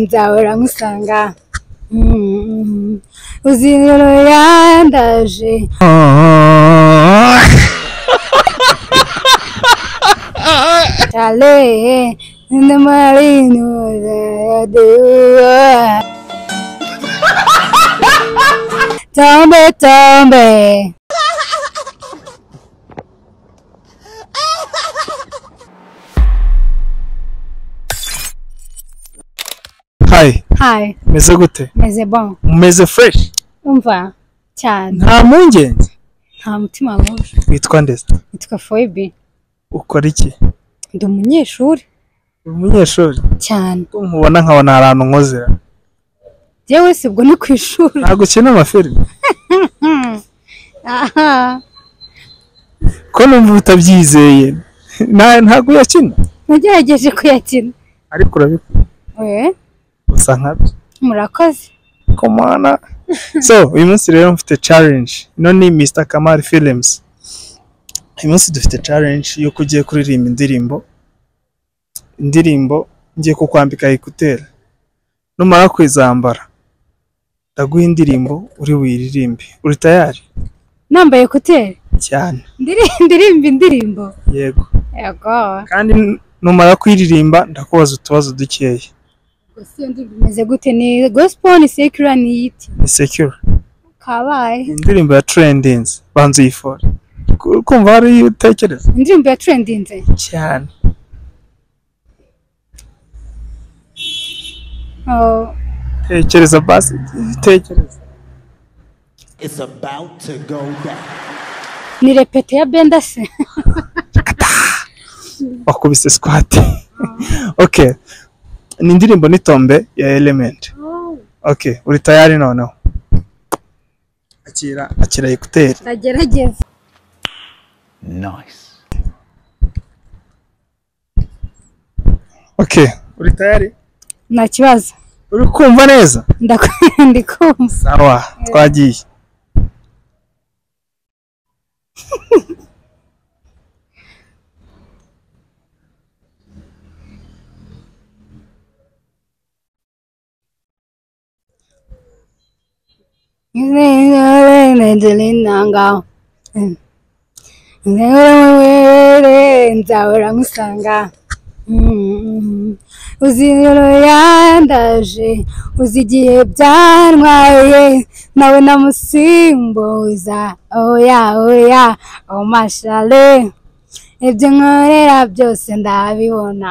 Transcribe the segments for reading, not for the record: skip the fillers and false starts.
nzahora nkusanga uziriro yandaje Chale in the marino Tombe tombe Hi. Meze gute? Meze bon. Meze fresh. Umva cyane. Nta mungenzi. Nta mutima mubi. Witwa ndese? Witwa Foibi. Ukora iki? Ndi umunyeshuri. Umunyeshuri? Cyane. Umubona nkabona ahantu nkozera. Jewe sibwo ni ku ishuri. Ntago ukina amafilime. Aha. Ko numva utabyizeye. Ntago yakina. Nagerageje kuyakina. Ariko urabikora. Usa nkabyo. Murakoze. Komana. So, uyu munsi rero mfite challenge. Ino ni Mr. Kamari Films. Uyu munsi dufite challenge yo kugiye kuririmba indirimbo ngiye kukwambika ekuteri. Numara kwizambara ndaguha indirimbo uri wiririmbe. Uri tayari? Nambaye ekuteri cyane. Ndirimba indirimbo. Yego. Yego. Kandi numara kwiririmba ndakubaza utubazo dukeya. Gusa ndimeze gute ni gospel ni secular ni yiti? Ni secular. Kabaye. Indirimbo ya trendings banzu yifora. Kumva ari utekereza? Indirimbo ya trendings cyane. Oh. Tekereza basi, tekereza. It's about to go down. Ni repete ya benda se. Wakubise squat. Okay. Ni indirimbo ni Tombe ya Element. Okay, uri tayari noneho? Akira ekuteri. Ndagerageza. Nice. Okay, uri tayari? Nta kibazo. Uri kumva neza? Ndikumva. Sawa, twagiye. Nzahora nkusanga uziriro yandaje uzi igihe byantwaye nawe namusimbuza oya mashale ibyo nkorera byose ndabibona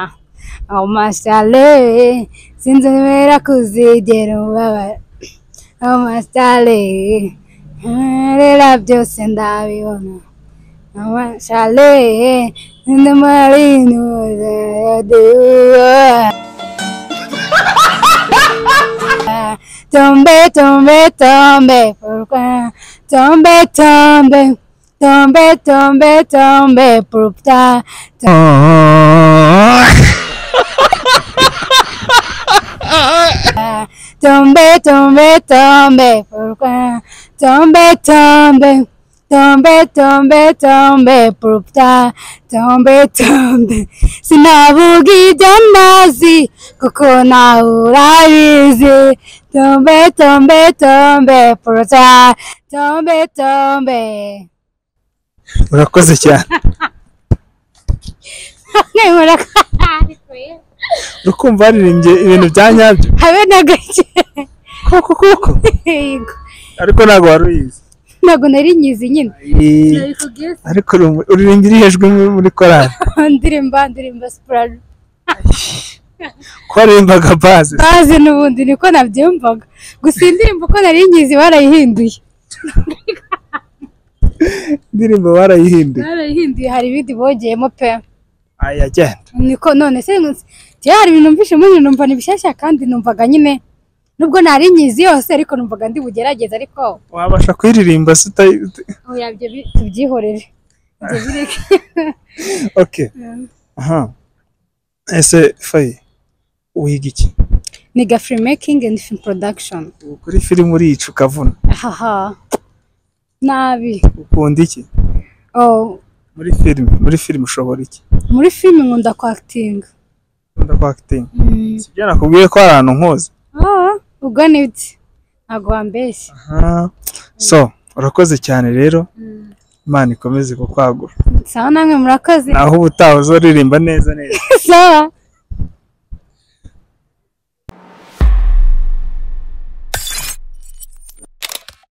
mashale sinzi nimera kuzigera ubabara mashale nkorera byose ndabibona mashale in the marino Tombe tombe tombe pourquoi tombe tombe tombe tombe tombe pourquoi tombe tombe tombe pourquoi tombe tombe tombe tombe tombe pourquoi tombe tombe sinavuga ibyo ntazi kuko nawe urabizi tombe tombe tombe pourquoi tombe tombe. Urakoze cyane. Urukumva waririmbye ibintu bya nyabyo? Habe na gake. Koko. Ariko ntago waruyizi. Ntago nari nyizi nyine. Ariko uririmbira hejwe muri korali. Ndirimba soprano. Kwarimbaga base. Base n'ubundi niko nabyumvaga. Gusa indirimbo ko nari nyizi barayihinduye. Indirimbo barayihinduye. Barayihinduye hari ibindi bogeyemo pe. Aya genda. Niko none se hari ibintu mvishe muri numva nibishashya kandi numvaga nyine nubwo nari nyizi yose ariko numvaga ndi bugerageza ariko wabasha kwiririmba sita. Oya byo tubyihorere. Ibyo bireke. Okay. Aha. Ese Faye uhiga iki? Niga filmmaking and film production. Kuri film urica ukavuna. Haha. Nabi. Ukunda iki? Muri film ushobora iki? Muri film nkunda acting. ukunda kwa acting sibyo nakubwiye ko ari ahantu nkoze ubwo nibyo ntabwo wambeshya so urakoze cyane rero Imana ikomeze kukwagura sawa namwe murakoze naho ubutaha uzoririmba neza sawa